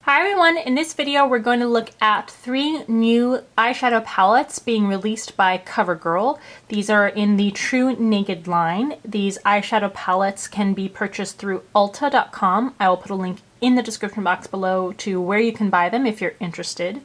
Hi everyone, in this video we're going to look at 3 new eyeshadow palettes being released by CoverGirl. These are in the TruNaked line. These eyeshadow palettes can be purchased through Ulta.com. I will put a link in the description box below to where you can buy them if you're interested.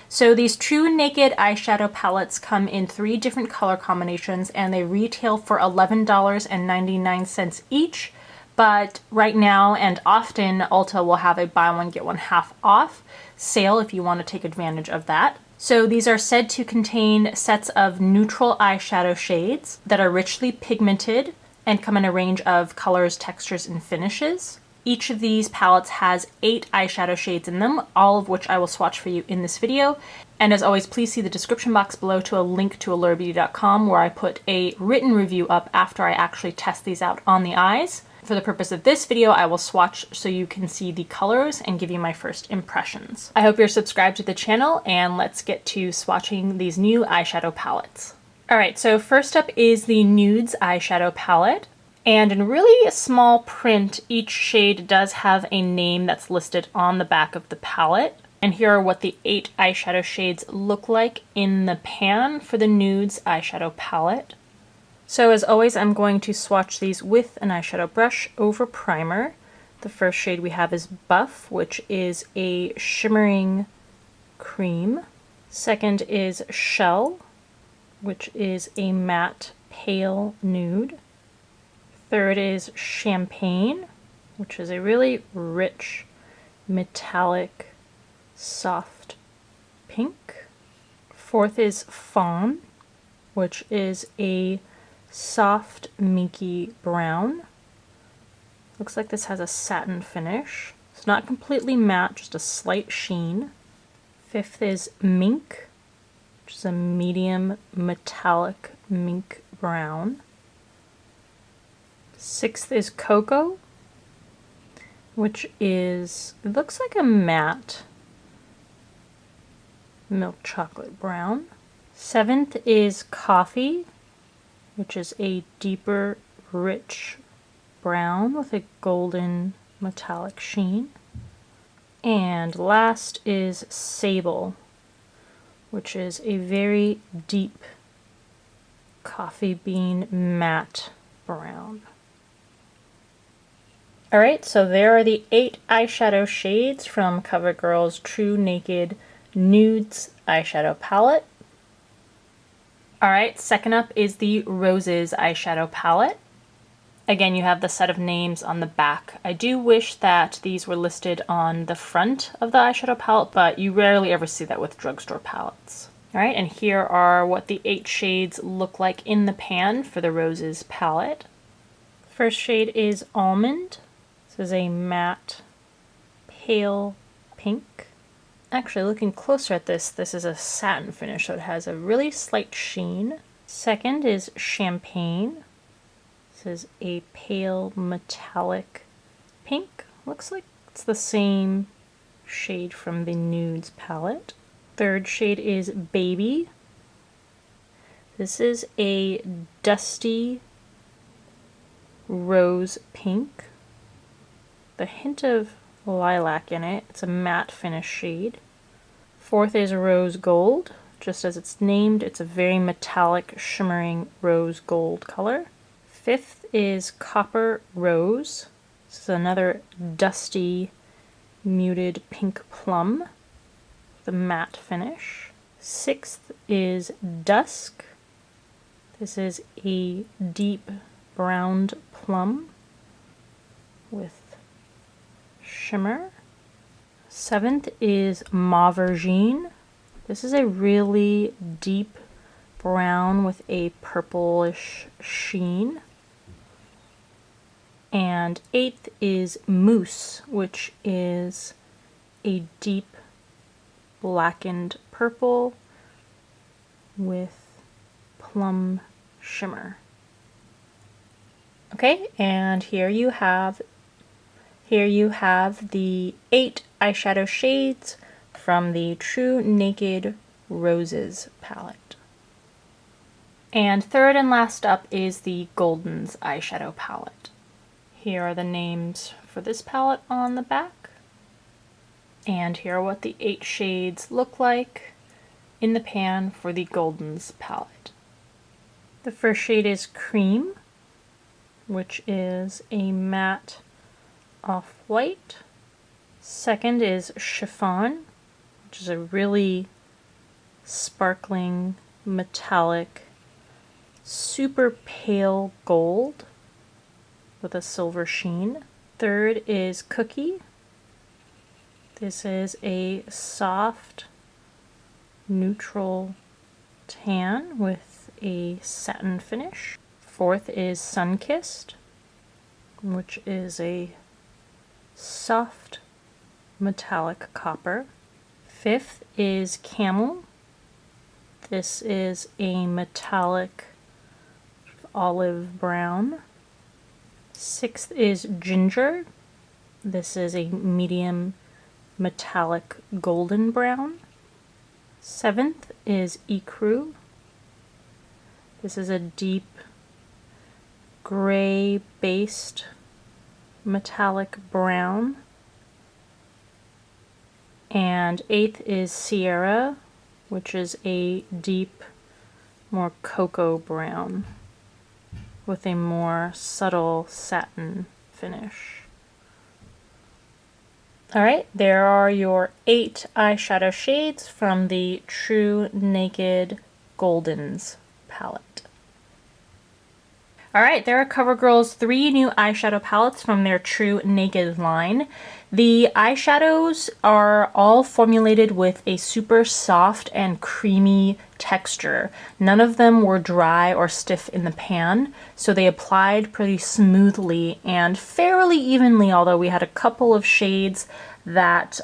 So these TruNaked eyeshadow palettes come in 3 different color combinations and they retail for $11.99 each. But right now and often Ulta will have a buy one get one half off sale if you want to take advantage of that. So these are said to contain sets of neutral eyeshadow shades that are richly pigmented and come in a range of colors, textures, and finishes. Each of these palettes has 8 eyeshadow shades in them, all of which I will swatch for you in this video. And as always, please see the description box below to a link to AlluraBeauty.com where I put a written review up after I actually test these out on the eyes. For the purpose of this video, I will swatch so you can see the colors and give you my first impressions. I hope you're subscribed to the channel, and let's get to swatching these new eyeshadow palettes. Alright, so first up is the Nudes eyeshadow palette. And in really small print, each shade does have a name that's listed on the back of the palette. And here are what the 8 eyeshadow shades look like in the pan for the Nudes eyeshadow palette. So as always, I'm going to swatch these with an eyeshadow brush over primer. The first shade we have is Buff, which is a shimmering cream. Second is Shell, which is a matte pale nude. Third is Champagne, which is a really rich, metallic, soft pink. Fourth is Fawn, which is a soft, minky brown. Looks like this has a satin finish. It's not completely matte, just a slight sheen. Fifth is Mink, which is a medium metallic mink brown. Sixth is Cocoa, which is, it looks like a matte milk chocolate brown. Seventh is Coffee, which is a deeper, rich brown with a golden metallic sheen. And last is Sable, which is a very deep coffee bean matte brown. Alright, so there are the 8 eyeshadow shades from CoverGirl's TruNaked Nudes eyeshadow palette. Alright, second up is the Roses eyeshadow palette. Again, you have the set of names on the back. I do wish that these were listed on the front of the eyeshadow palette, but you rarely ever see that with drugstore palettes. Alright, and here are what the 8 shades look like in the pan for the Roses palette. First shade is Almond. This is a matte, pale pink. Actually, looking closer at this, this is a satin finish, so it has a really slight sheen. Second is Champagne. This is a pale metallic pink. Looks like it's the same shade from the Nudes palette. Third shade is Baby. This is a dusty rose pink. The hint of lilac in it. It's a matte finish shade. Fourth is Rose Gold. Just as it's named, it's a very metallic, shimmering rose gold color. Fifth is Copper Rose. This is another dusty, muted pink plum with a matte finish. Sixth is Dusk. This is a deep browned plum with shimmer. Seventh is Mauvergine. This is a really deep brown with a purplish sheen. And eighth is Mousse, which is a deep blackened purple with plum shimmer. Okay, and here you have the 8 eyeshadow shades from the TruNaked Roses palette. And third and last up is the Goldens eyeshadow palette. Here are the names for this palette on the back. And here are what the 8 shades look like in the pan for the Goldens palette. The first shade is Cream, which is a matte off-white. Second is Chiffon, which is a really sparkling, metallic, super pale gold with a silver sheen. Third is Cookie. This is a soft, neutral tan with a satin finish. Fourth is Sunkissed, which is a soft, metallic copper. Fifth is Camel. This is a metallic olive brown. Sixth is Ginger. This is a medium metallic golden brown. Seventh is Ecru. This is a deep gray based metallic brown. And eighth is Sierra, which is a deep, more cocoa brown with a more subtle satin finish. Alright, there are your 8 eyeshadow shades from the TruNaked Goldens palette. Alright, there are CoverGirl's 3 new eyeshadow palettes from their TruNaked line. The eyeshadows are all formulated with a super soft and creamy texture. None of them were dry or stiff in the pan, so they applied pretty smoothly and fairly evenly, although we had a couple of shades that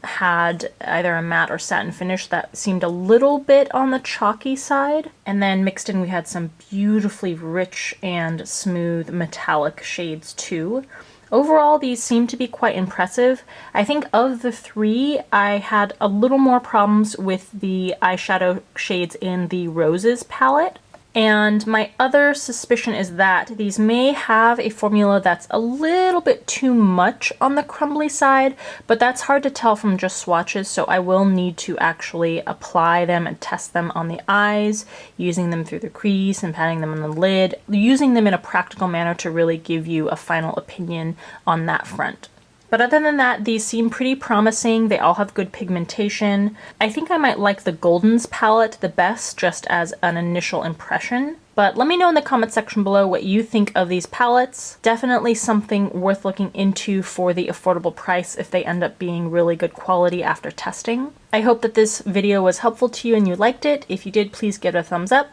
had either a matte or satin finish that seemed a little bit on the chalky side. And then mixed in we had some beautifully rich and smooth metallic shades too. Overall, these seem to be quite impressive. I think of the 3, I had a little more problems with the eyeshadow shades in the Roses palette. And my other suspicion is that these may have a formula that's a little bit too much on the crumbly side, but that's hard to tell from just swatches, so I will need to actually apply them and test them on the eyes, using them through the crease and patting them on the lid, using them in a practical manner to really give you a final opinion on that front. But other than that, these seem pretty promising. They all have good pigmentation. I think I might like the Goldens palette the best, just as an initial impression. But let me know in the comment section below what you think of these palettes. Definitely something worth looking into for the affordable price if they end up being really good quality after testing. I hope that this video was helpful to you and you liked it. If you did, please give it a thumbs up.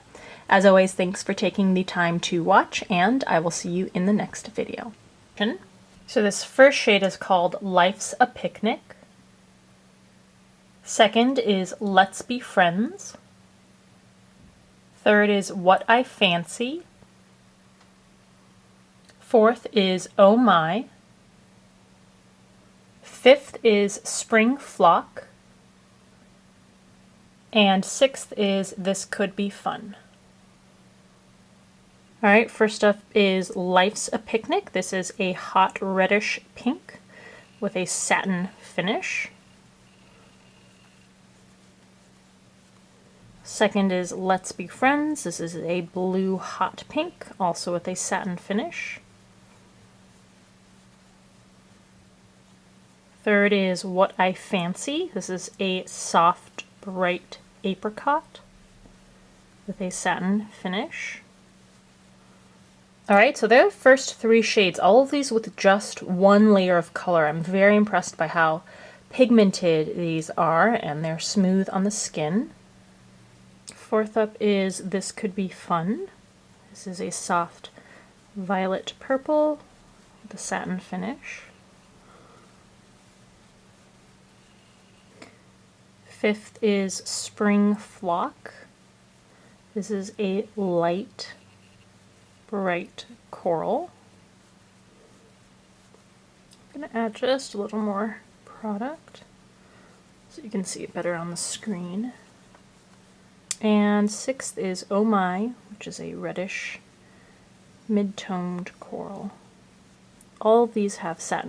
As always, thanks for taking the time to watch, and I will see you in the next video. So this first shade is called Life's a Picnic. Second is Let's Be Friends. Third is What I Fancy. Fourth is Oh My. Fifth is Spring Flock. And sixth is This Could Be Fun. Alright, first up is Life's a Picnic. This is a hot reddish pink with a satin finish. Second is Let's Be Friends. This is a blue hot pink, also with a satin finish. Third is What I Fancy. This is a soft, bright apricot with a satin finish. Alright, so there are the first 3 shades, all of these with just 1 layer of color. I'm very impressed by how pigmented these are, and they're smooth on the skin. Fourth up is This Could Be Fun. This is a soft violet purple with a satin finish. Fifth is Spring Flock. This is a light bright coral. I'm going to add just a little more product so you can see it better on the screen. And sixth is Oh My, which is a reddish mid-toned coral. All of these have satin